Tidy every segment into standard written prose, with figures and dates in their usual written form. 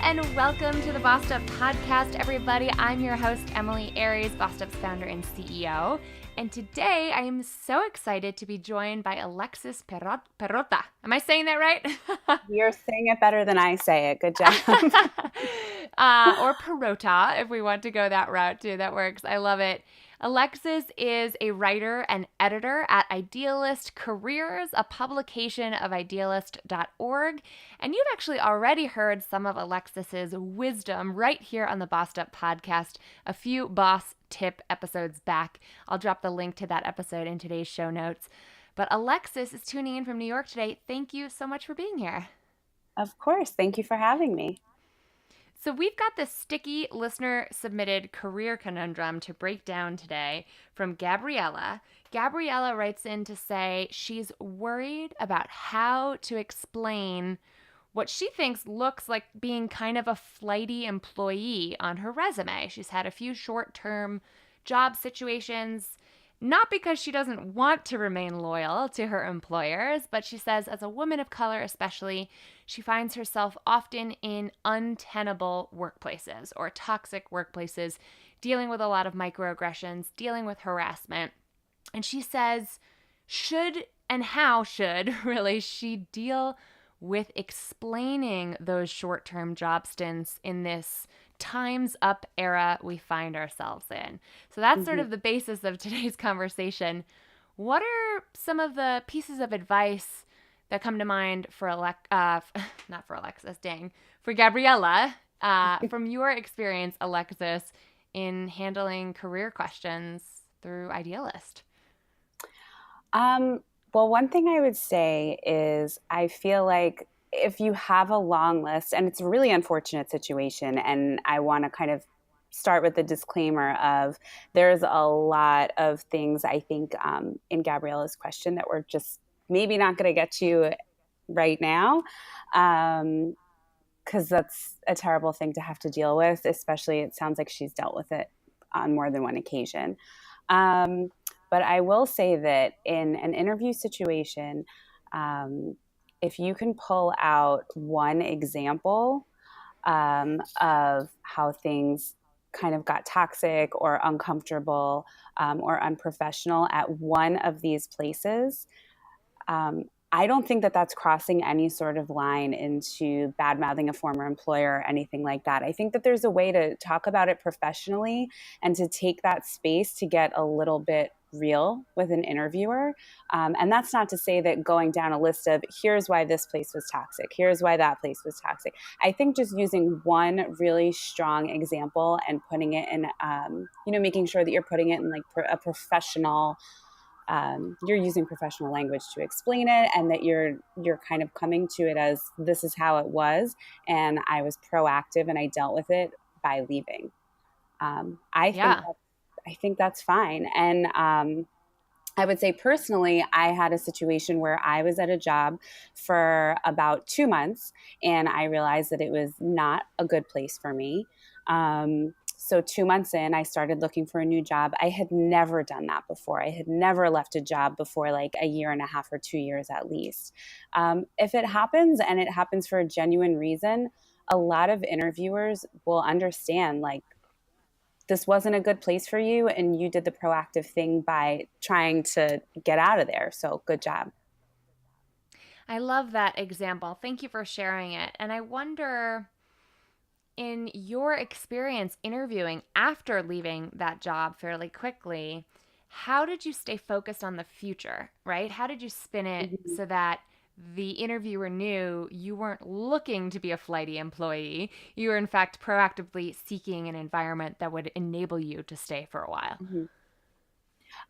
and welcome to the Bossed Up Podcast, everybody. I'm your host, Emily Aries, Bossed Up's founder and CEO. And today I am so excited to be joined by Alexis Perrotta. Am I saying that right? You're saying it better than I say it. Good job. Or Perrotta, if we want to go that route too. That works. I love it. Alexis is a writer and editor at Idealist Careers, a publication of idealist.org. And you've actually already heard some of Alexis's wisdom right here on the Bossed Up podcast a few boss tip episodes back. I'll drop the link to that episode in today's show notes. But Alexis is tuning in from New York today. Thank you so much for being here. Of course. Thank you for having me. So we've got this sticky listener-submitted career conundrum to break down today from Gabriella. Gabriella writes in to say she's worried about how to explain what she thinks looks like being kind of a flighty employee on her resume. She's had a few short-term job situations, not because she doesn't want to remain loyal to her employers, but she says as a woman of color especially, she finds herself often in untenable workplaces or toxic workplaces, dealing with a lot of microaggressions, dealing with harassment. And she says, how should really she deal with explaining those short-term job stints in this time's up era we find ourselves in? So that's sort of the basis of today's conversation. What are some of the pieces of advice that come to mind for for Gabriella, from your experience, Alexis, in handling career questions through Idealist? Well, one thing I would say is I feel like if you have a long list, and it's a really unfortunate situation, and I want to kind of start with the disclaimer of there's a lot of things I think in Gabriella's question that we're just maybe not going to get to right now, because that's a terrible thing to have to deal with, especially it sounds like she's dealt with it on more than one occasion. But I will say that in an interview situation, if you can pull out one example of how things kind of got toxic or uncomfortable or unprofessional at one of these places, I don't think that that's crossing any sort of line into bad-mouthing a former employer or anything like that. I think that there's a way to talk about it professionally and to take that space to get a little bit real with an interviewer. And that's not to say that going down a list of here's why this place was toxic, here's why that place was toxic. I think just using one really strong example and putting it in, making sure that you're putting it in like a professional, you're using professional language to explain it, and that you're kind of coming to it as this is how it was, and I was proactive and I dealt with it by leaving. I think that's fine. And I would say personally, I had a situation where I was at a job for about 2 months and I realized that it was not a good place for me. So 2 months in, I started looking for a new job. I had never done that before. I had never left a job before like a year and a half or 2 years at least. If it happens and it happens for a genuine reason, a lot of interviewers will understand like, this wasn't a good place for you and you did the proactive thing by trying to get out of there. So good job. I love that example. Thank you for sharing it. And I wonder, in your experience interviewing after leaving that job fairly quickly, how did you stay focused on the future, right? How did you spin it so that the interviewer knew you weren't looking to be a flighty employee? You were, in fact, proactively seeking an environment that would enable you to stay for a while.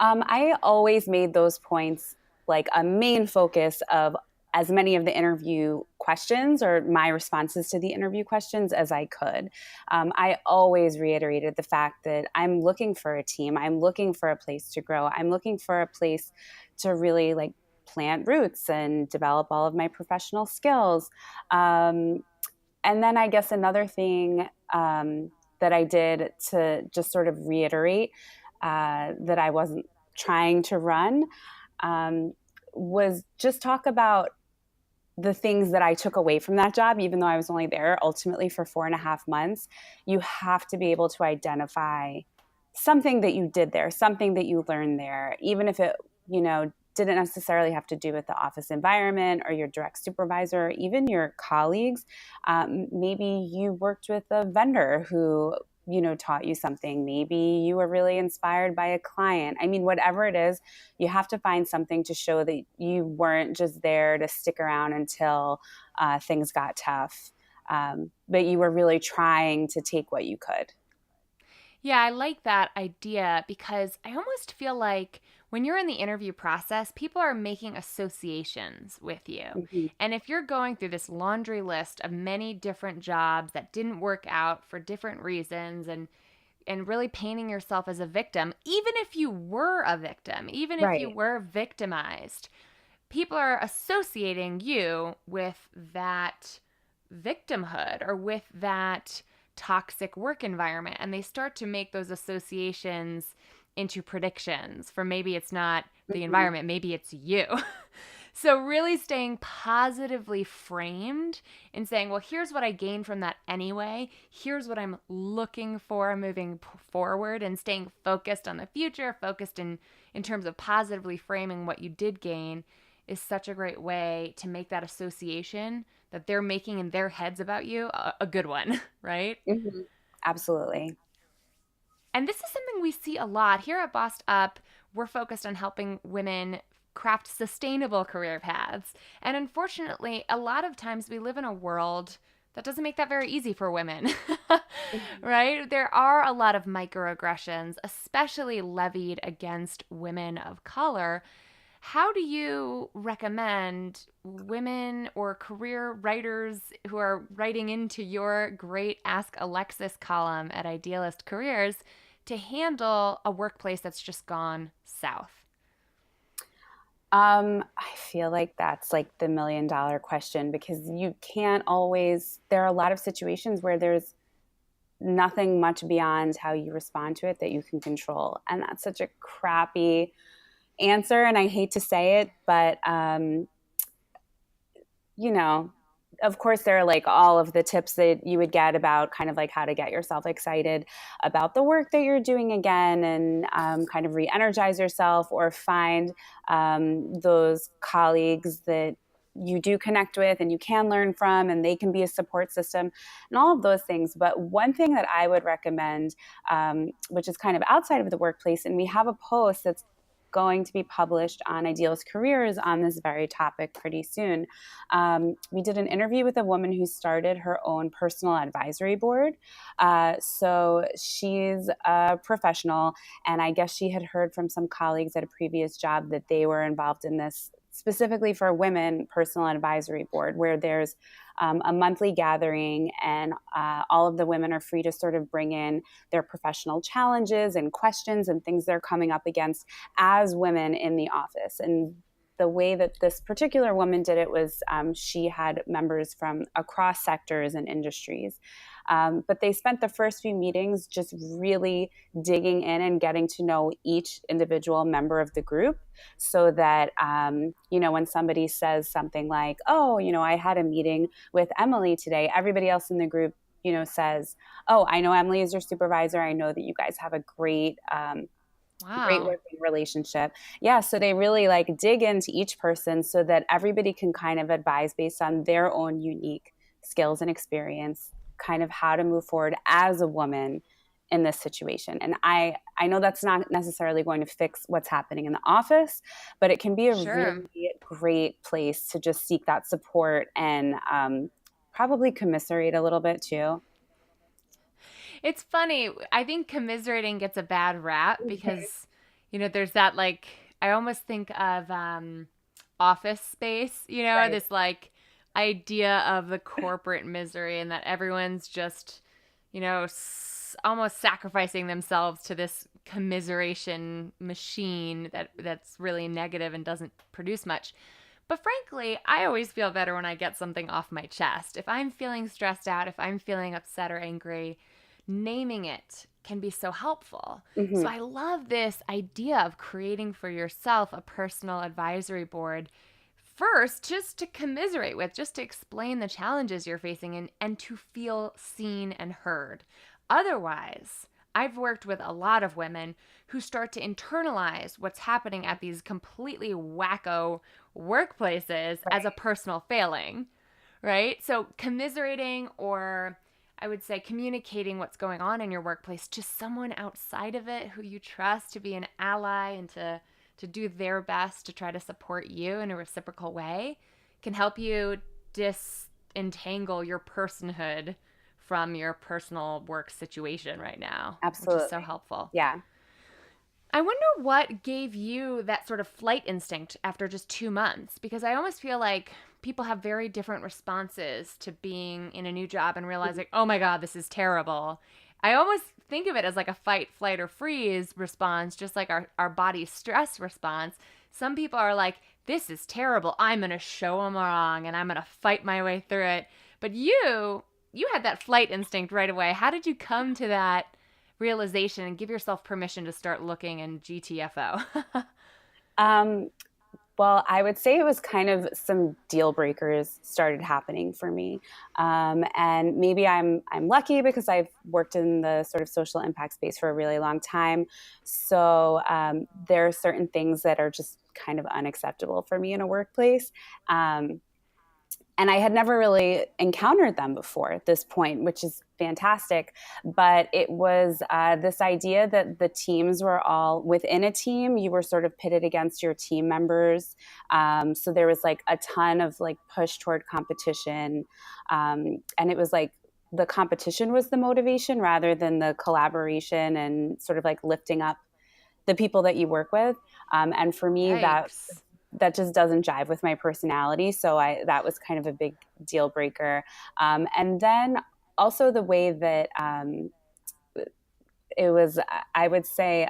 I always made those points like a main focus of as many of the interview questions or my responses to the interview questions as I could. I always reiterated the fact that I'm looking for a team. I'm looking for a place to grow. I'm looking for a place to really like plant roots and develop all of my professional skills. And then I guess another thing that I did to just sort of reiterate that I wasn't trying to run was just talk about the things that I took away from that job, even though I was only there ultimately for 4.5 months, you have to be able to identify something that you did there, something that you learned there, even if it, didn't necessarily have to do with the office environment or your direct supervisor, or even your colleagues. Maybe you worked with a vendor who, taught you something. Maybe you were really inspired by a client. I mean, whatever it is, you have to find something to show that you weren't just there to stick around until things got tough, but you were really trying to take what you could. Yeah, I like that idea because I almost feel like when you're in the interview process, people are making associations with you. Mhm. And if you're going through this laundry list of many different jobs that didn't work out for different reasons and really painting yourself as a victim, even if you were a victim, even if you Right. were victimized, people are associating you with that victimhood or with that toxic work environment. And they start to make those associations into predictions for maybe it's not the Mhm. environment, maybe it's you. So, really staying positively framed and saying, well, here's what I gained from that anyway. Here's what I'm looking for moving forward, and staying focused on the future, focused in terms of positively framing what you did gain is such a great way to make that association that they're making in their heads about you a good one, right? Mhm. Absolutely. And this is something we see a lot here at Bossed Up. We're focused on helping women craft sustainable career paths. And unfortunately, a lot of times we live in a world that doesn't make that very easy for women, Mhm. right? There are a lot of microaggressions, especially levied against women of color. How do you recommend women or career writers who are writing into your great Ask Alexis column at Idealist Careers to handle a workplace that's just gone south? I feel like that's like the $1 million question because you can't always, there are a lot of situations where there's nothing much beyond how you respond to it that you can control. And that's such a crappy answer. And I hate to say it, but you know, of course, there are like all of the tips that you would get about kind of like how to get yourself excited about the work that you're doing again and kind of re energize yourself or find those colleagues that you do connect with and you can learn from and they can be a support system and all of those things. But one thing that I would recommend, which is kind of outside of the workplace, and we have a post that's going to be published on Idealist Careers on this very topic pretty soon. We did an interview with a woman who started her own personal advisory board. So she's a professional, and I guess she had heard from some colleagues at a previous job that they were involved in this specifically for women personal advisory board, where there's a monthly gathering, and all of the women are free to sort of bring in their professional challenges and questions and things they're coming up against as women in the office. And the way that this particular woman did it was she had members from across sectors and industries. But they spent the first few meetings just really digging in and getting to know each individual member of the group so that, when somebody says something like, oh, I had a meeting with Emily today, everybody else in the group, says, oh, I know Emily is your supervisor. I know that you guys have a great Wow. working relationship. Yeah, so they really like dig into each person so that everybody can kind of advise based on their own unique skills and experience, kind of how to move forward as a woman in this situation. And I know that's not necessarily going to fix what's happening in the office, but it can be a Sure. really great place to just seek that support and probably commiserate a little bit too. It's funny. I think commiserating gets a bad rap because, there's that like, I almost think of Office Space, Right. this like idea of the corporate misery and that everyone's just, almost sacrificing themselves to this commiseration machine that's really negative and doesn't produce much. But frankly, I always feel better when I get something off my chest. If I'm feeling stressed out, if I'm feeling upset or angry, naming it can be so helpful. So Hmm. I love this idea of creating for yourself a personal advisory board first, just to commiserate with, just to explain the challenges you're facing and to feel seen and heard. Otherwise, I've worked with a lot of women who start to internalize what's happening at these completely wacko workplaces as a personal failing, right? So, commiserating, or I would say communicating what's going on in your workplace to someone outside of it who you trust, to be an ally and to do their best to try to support you in a reciprocal way, can help you disentangle your personhood from your personal work situation right now, which is so Absolutely. helpful. Yeah. I wonder what gave you that sort of flight instinct after just 2 months, because I almost feel like people have very different responses to being in a new job and realizing, oh my God, this is terrible. I almost think of it as like a fight, flight, or freeze response, just like our body's stress response. Some people are like, this is terrible. I'm going to show them wrong and I'm going to fight my way through it. But you had that flight instinct right away. How did you come to that realization and give yourself permission to start looking in GTFO? Um, well, I would say it was kind of some deal breakers started happening for me, and maybe I'm lucky because I've worked in the sort of social impact space for a really long time. So there are certain things that are just kind of unacceptable for me in a workplace. And I had never really encountered them before at this point, which is fantastic. But it was this idea that the teams were all within a team. You were sort of pitted against your team members. So there was like a ton of like push toward competition. And it was like the competition was the motivation rather than the collaboration and sort of like lifting up the people that you work with. And for me, Yikes. that just doesn't jive with my personality. So that was kind of a big deal breaker. And then also the way that it was, I would say,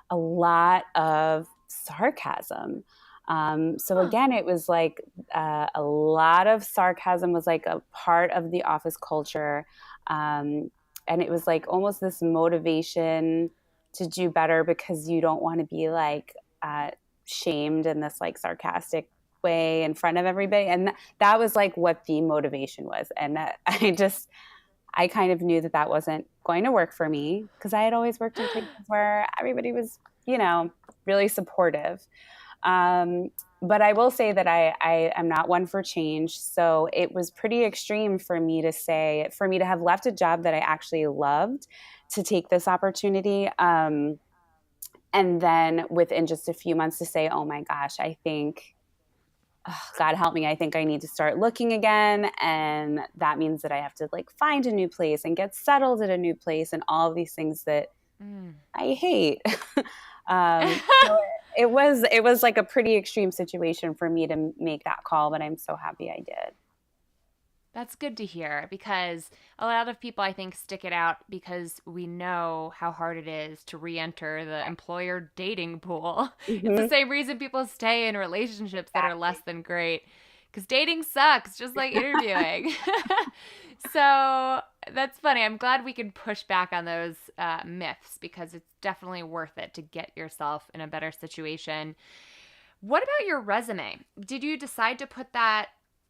a lot of sarcasm. So Huh. again, it was like a lot of sarcasm was like a part of the office culture. And it was like almost this motivation to do better because you don't want to be like shamed in this like sarcastic way in front of everybody. And that was like what the motivation was. And that I kind of knew that that wasn't going to work for me because I had always worked in places where everybody was, really supportive. Um, but I will say that I am not one for change. So it was pretty extreme for me to have left a job that I actually loved to take this opportunity. And then within just a few months to say, oh my gosh, I think, oh, God help me, I think I need to start looking again. And that means that I have to like find a new place and get settled at a new place and all of these things that Mm. I hate. So it was like a pretty extreme situation for me to make that call, but I'm so happy I did. That's good to hear, because a lot of people, I think, stick it out because we know how hard it is to re enter the employer dating pool. It's the Mm-hmm. same reason people stay in relationships that are less Exactly. than great, because dating sucks, just like interviewing. So that's funny. I'm glad we can push back on those myths, because it's definitely worth it to get yourself in a better situation. What about your resume? Did you decide to put that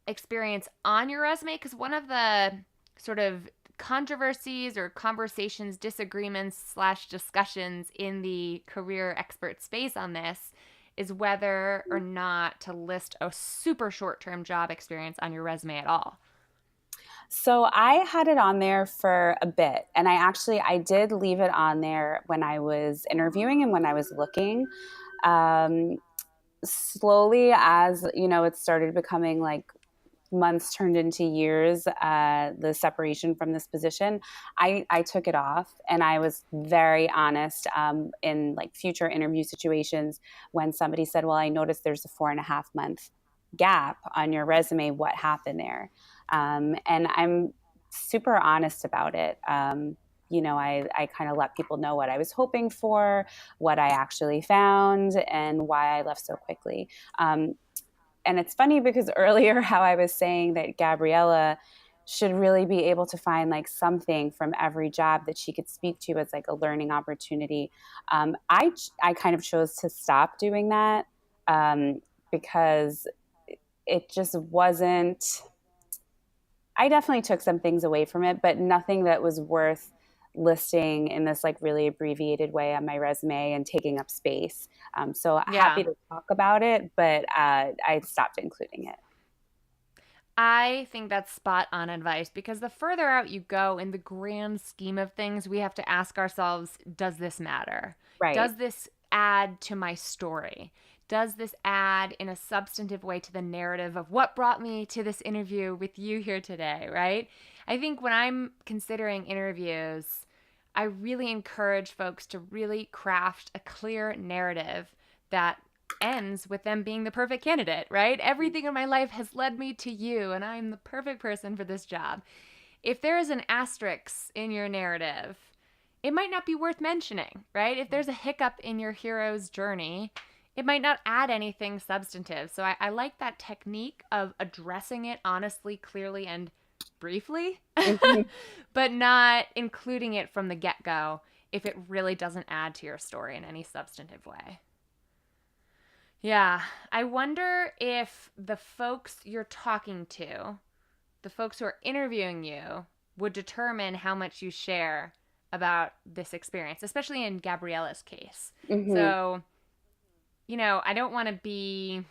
experience on your resume? Because one of the sort of controversies or conversations, disagreements slash discussions in the career expert space on this is whether or not to list a super short term job experience on your resume at all. So I had it on there for a bit, and I did leave it on there when I was interviewing and when I was looking. Um, Slowly, as it started becoming like months turned into years, the separation from this position, I took it off, and I was very honest in like future interview situations when somebody said, well, I noticed there's a 4.5 month gap on your resume. What happened there? And I'm super honest about it. I kind of let people know what I was hoping for, what I actually found, and why I left so quickly. And it's funny because earlier how I was saying that Gabriella should really be able to find like something from every job that she could speak to as like a learning opportunity. I kind of chose to stop doing that, because it just wasn't, I definitely took some things away from it, but nothing that was worth listing in this like really abbreviated way on my resume and taking up space. So happy Yeah. to talk about it, but I stopped including it. I think that's spot on advice because the further out you go in the grand scheme of things, we have to ask ourselves, does this matter? Right. Does this add to my story? Does this add in a substantive way to the narrative of what brought me to this interview with you here today, right? I think when I'm considering interviews, I really encourage folks to really craft a clear narrative that ends with them being the perfect candidate, right? Everything in my life has led me to you, and I'm the perfect person for this job. If there is an asterisk in your narrative, it might not be worth mentioning, right? If there's a hiccup in your hero's journey, it might not add anything substantive. So I like that technique of addressing it honestly, clearly, and briefly, Mhm. but not including it from the get go if it really doesn't add to your story in any substantive way. Yeah, I wonder if the folks you're talking to, the folks who are interviewing you, would determine how much you share about this experience, especially in Gabriella's case. Mhm. So, I don't want to be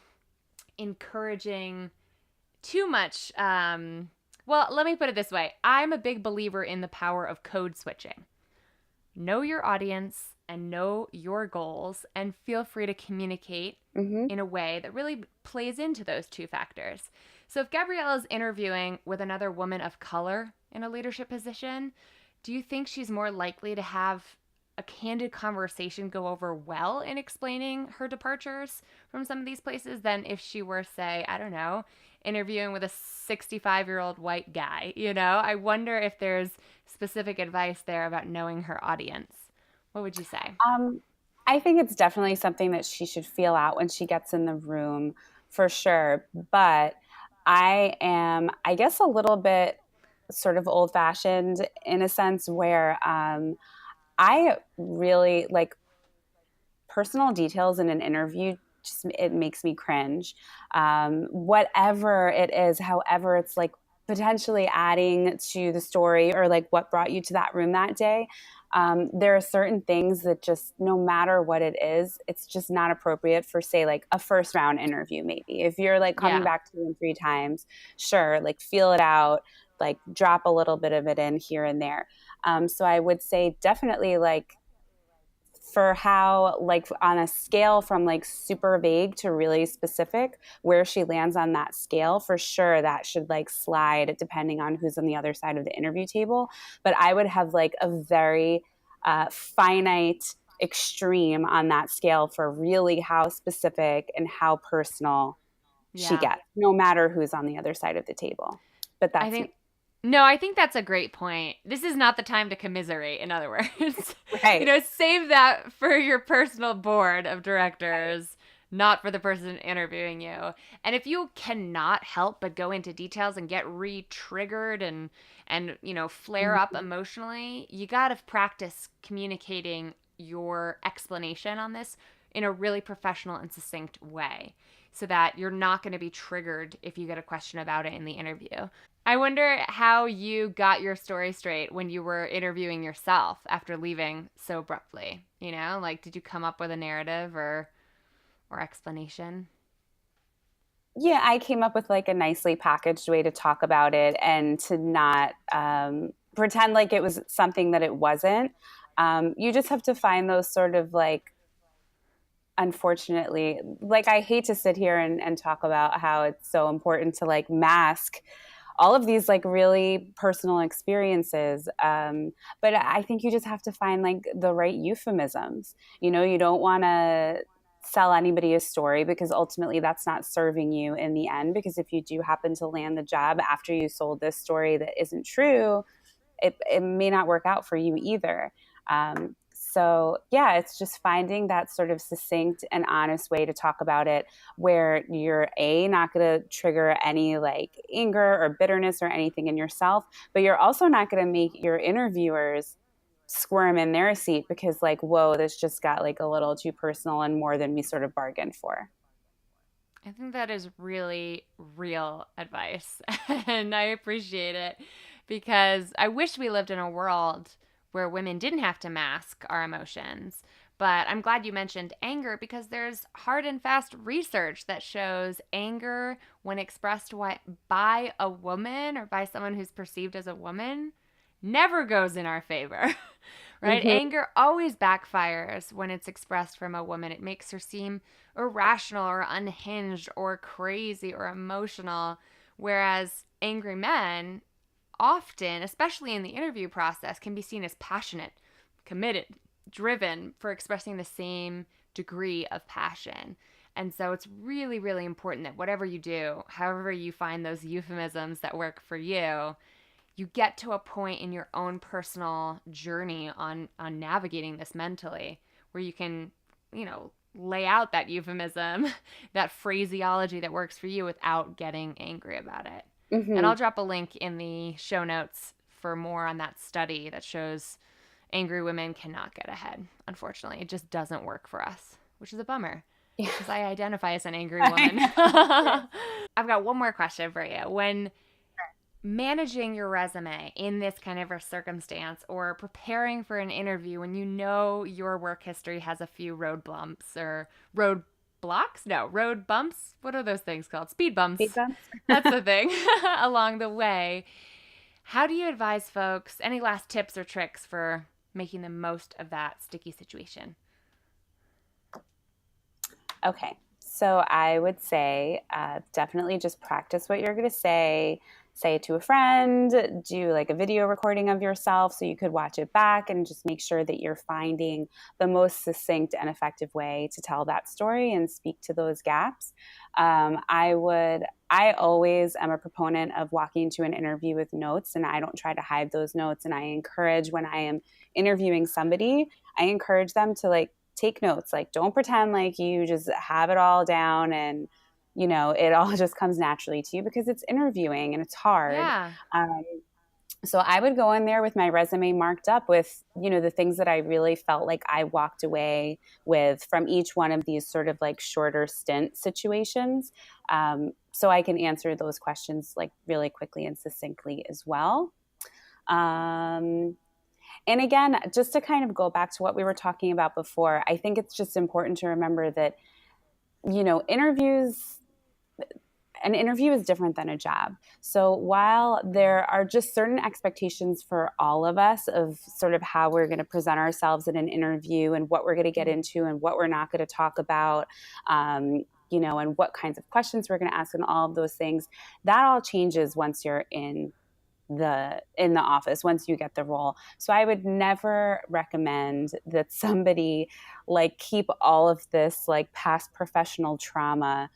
encouraging too much. Well, let me put it this way, I'm a big believer in the power of code switching. Know your audience and know your goals, and feel free to communicate Mhm. in a way that really plays into those two factors. So, if Gabriella is interviewing with another woman of color in a leadership position, do you think she's more likely to have a candid conversation go over well in explaining her departures from some of these places than if she were, say, I don't know, interviewing with a 65-year-old white guy? I wonder if there's specific advice there about knowing her audience. What would you say? Um, I think it's definitely something that she should feel out when she gets in the room for sure. But I am, I guess, a little bit sort of old fashioned in a sense where I really like personal details in an interview. Just, it makes me cringe. Whatever it is, however, it's like potentially adding to the story or like what brought you to that room that day. There are certain things that just, no matter what it is, it's just not appropriate for, say, like a first round interview. Maybe if you're like coming Yeah. back 2 and 3 times, sure, like feel it out, like drop a little bit of it in here and there. So I would say definitely like for how, like on a scale from like super vague to really specific, where she lands on that scale, for sure that should like slide depending on who's on the other side of the interview table. But I would have like a very finite extreme on that scale for really how specific and how personal she Yeah. gets, no matter who's on the other side of the table. But I that's me. think No, I think that's a great point. This is not the time to commiserate, in other words. Right. Save that for your personal board of directors, not for the person interviewing you. And if you cannot help but go into details and get re-triggered and flare up Mhm. emotionally, you got to practice communicating your explanation on this in a really professional and succinct way so that you're not going to be triggered if you get a question about it in the interview. I wonder how you got your story straight when you were interviewing yourself after leaving so abruptly. Like did you come up with a narrative or explanation? Yeah, I came up with like a nicely packaged way to talk about it and to not pretend like it was something that it wasn't. You just have to find those sort of like, unfortunately, like I hate to sit here and talk about how it's so important to like mask all of these like really personal experiences. But I think you just have to find like the right euphemisms. You don't want to sell anybody a story because ultimately that's not serving you in the end. Because if you do happen to land the job after you sold this story that isn't true, it may not work out for you either. So yeah, it's just finding that sort of succinct and honest way to talk about it where you're not going to trigger any like anger or bitterness or anything in yourself, but you're also not going to make your interviewers squirm in their seat because like, whoa, this just got like a little too personal and more than we sort of bargained for. I think that is really real advice, and I appreciate it because I wish we lived in a world where women didn't have to mask our emotions. But I'm glad you mentioned anger because there's hard and fast research that shows anger, when expressed by a woman or by someone who's perceived as a woman, never goes in our favor. Right? Mm-hmm. Anger always backfires when it's expressed from a woman. It makes her seem irrational or unhinged or crazy or emotional. Whereas angry men often, especially in the interview process, can be seen as passionate, committed, driven for expressing the same degree of passion. And so it's really, really important that whatever you do, however you find those euphemisms that work for you get to a point in your own personal journey on navigating this mentally where you can, lay out that euphemism, that phraseology that works for you without getting angry about it. And Mm-hmm. I'll drop a link in the show notes for more on that study that shows angry women cannot get ahead. Unfortunately, it just doesn't work for us, which is a bummer Yeah. because I identify as an angry I woman. know. I've got one more question for you. When managing your resume in this kind of a circumstance or preparing for an interview when you know your work history has a few road bumps or road blocks? No, road bumps. What are those things called? Speed Speed bumps. bumps. That's the thing along the way. How do you advise folks? Any last tips or tricks for making the most of that sticky situation? Okay. So I would say definitely just practice what you're going to say it to a friend, do like a video recording of yourself so you could watch it back and just make sure that you're finding the most succinct and effective way to tell that story and speak to those gaps. I always am a proponent of walking into an interview with notes, and I don't try to hide those notes. And I encourage when I am interviewing somebody, I encourage them to like take notes. Like, don't pretend like you just have it all down and it all just comes naturally to you because it's interviewing and it's hard. Yeah. um, so I would go in there with my resume marked up with the things that I really felt like I walked away with from each one of these sort of like shorter stint situations, so I can answer those questions like really quickly and succinctly as well. um, and again, just to kind of go back to what we were talking about before, I think it's just important to remember that, interviews, an interview is different than a job. So while there are just certain expectations for all of us of sort of how we're going to present ourselves in an interview and what we're going to get into and what we're not going to talk about, and what kinds of questions we're going to ask and all of those things, that all changes once you're in the office once you get the role. So I would never recommend that somebody like keep all of this like past professional trauma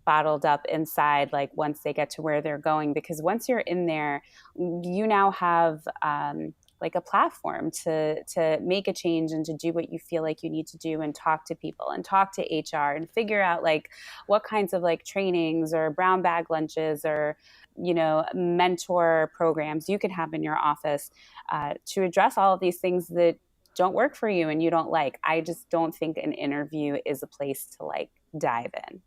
bottled up inside like once they get to where they're going, because once you're in there you now have like a platform to make a change and to do what you feel like you need to do and talk to people and talk to HR and figure out like what kinds of like trainings or brown bag lunches or mentor programs you can have in your office to address all of these things that don't work for you and you don't like. I just don't think an interview is a place to like dive in.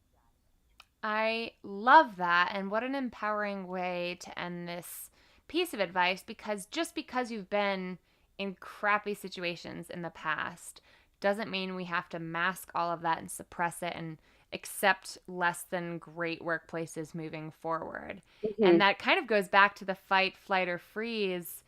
I love that. And what an empowering way to end this piece of advice because just because you've been in crappy situations in the past doesn't mean we have to mask all of that and suppress it and accept less than great workplaces moving forward. Mm-hmm. And that kind of goes back to the fight, flight, or freeze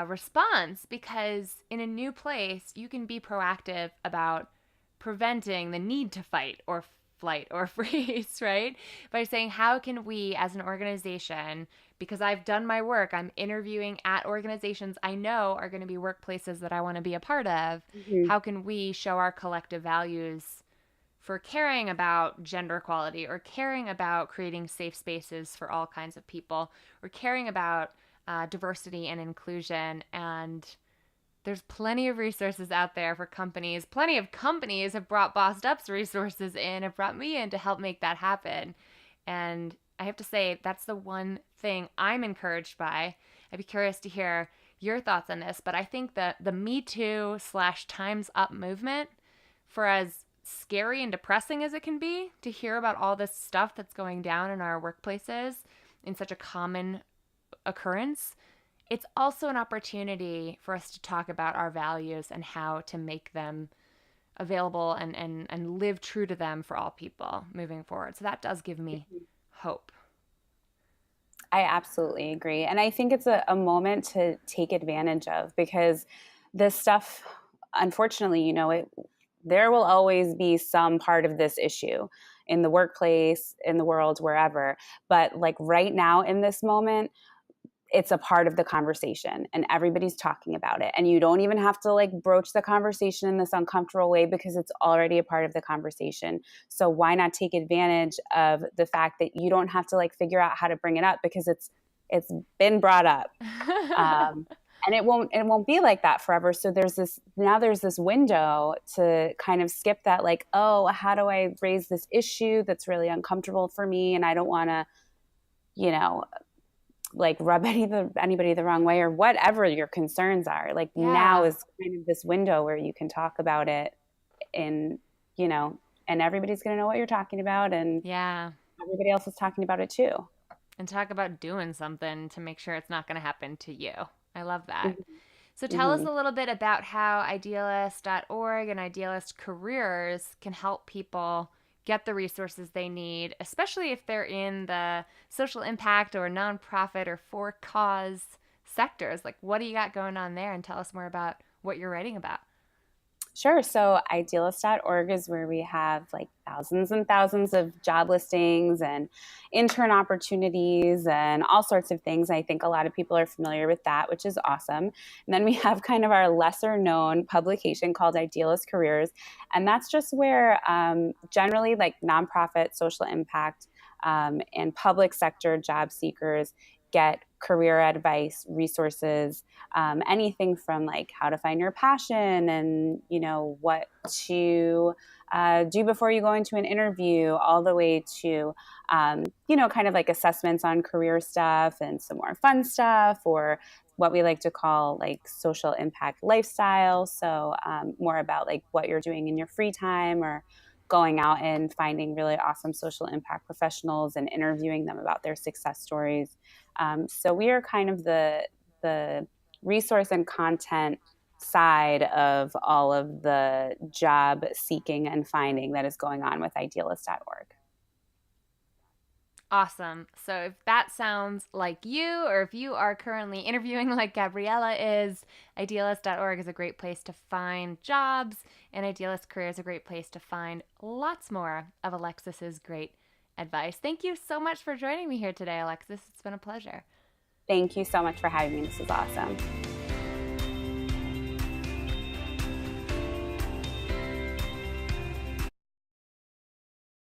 response because in a new place, you can be proactive about preventing the need to fight or flight or freeze, right? By saying, how can we as an organization, because I've done my work, I'm interviewing at organizations I know are going to be workplaces that I want to be a part of. Mm-hmm. How can we show our collective values for caring about gender equality or caring about creating safe spaces for all kinds of people or caring about diversity and inclusion? And there's plenty of resources out there for companies. Plenty of companies have brought Bossed Up's resources in, have brought me in to help make that happen. And I have to say, that's the one thing I'm encouraged by. I'd be curious to hear your thoughts on this, but I think that the Me Too / Time's Up movement, for as scary and depressing as it can be to hear about all this stuff that's going down in our workplaces in such a common occurrence, it's also an opportunity for us to talk about our values and how to make them available and live true to them for all people moving forward. So that does give me hope. I absolutely agree. And I think it's a moment to take advantage of, because this stuff, unfortunately, there will always be some part of this issue in the workplace, in the world, wherever. But like right now in this moment, it's a part of the conversation and everybody's talking about it. And you don't even have to like broach the conversation in this uncomfortable way because it's already a part of the conversation. So why not take advantage of the fact that you don't have to like figure out how to bring it up because it's been brought up. And it won't be like that forever. So there's this window to kind of skip that, like, oh, how do I raise this issue that's really uncomfortable for me? And I don't want to, like rub anybody the wrong way or whatever your concerns are. Like now is kind of this window where you can talk about it and everybody's going to know what you're talking about. And everybody else is talking about it too. And talk about doing something to make sure it's not going to happen to you. I love that. Mm-hmm. So tell us a little bit about how Idealist.org and Idealist Careers can help people get the resources they need, especially if they're in the social impact or nonprofit or for-cause sectors. Like, what do you got going on there? And tell us more about what you're writing about. Sure. So Idealist.org is where we have like thousands and thousands of job listings and intern opportunities and all sorts of things. I think a lot of people are familiar with that, which is awesome. And then we have kind of our lesser known publication called Idealist Careers. And that's just where generally like nonprofit, social impact, and public sector job seekers get career advice, resources, anything from like how to find your passion and, what to do before you go into an interview, all the way to, kind of like assessments on career stuff and some more fun stuff, or what we like to call like social impact lifestyle. So more about like what you're doing in your free time, or going out and finding really awesome social impact professionals and interviewing them about their success stories. So we are kind of the resource and content side of all of the job seeking and finding that is going on with Idealist.org. Awesome. So if that sounds like you, or if you are currently interviewing like Gabriella is, Idealist.org is a great place to find jobs, and Idealist Careers is a great place to find lots more of Alexis's great advice. Thank you so much for joining me here today, Alexis. It's been a pleasure. Thank you so much for having me. This was awesome.